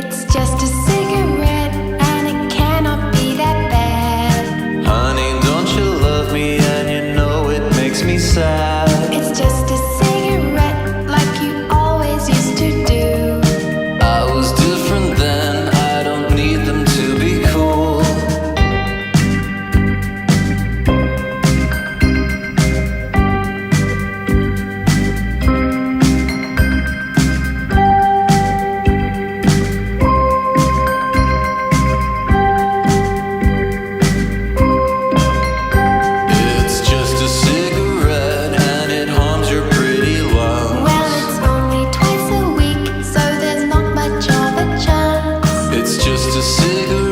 It's just a cigarette and it cannot be that bad. Honey, don't you love me and you know it makes me sad? It's just a cigarette like you always used to do. I was different then, I don't need them to be cool. It's just a cigarette and it harms your pretty lungs. Well, it's only twice a week, so there's not much of a chance. It's just a cigarette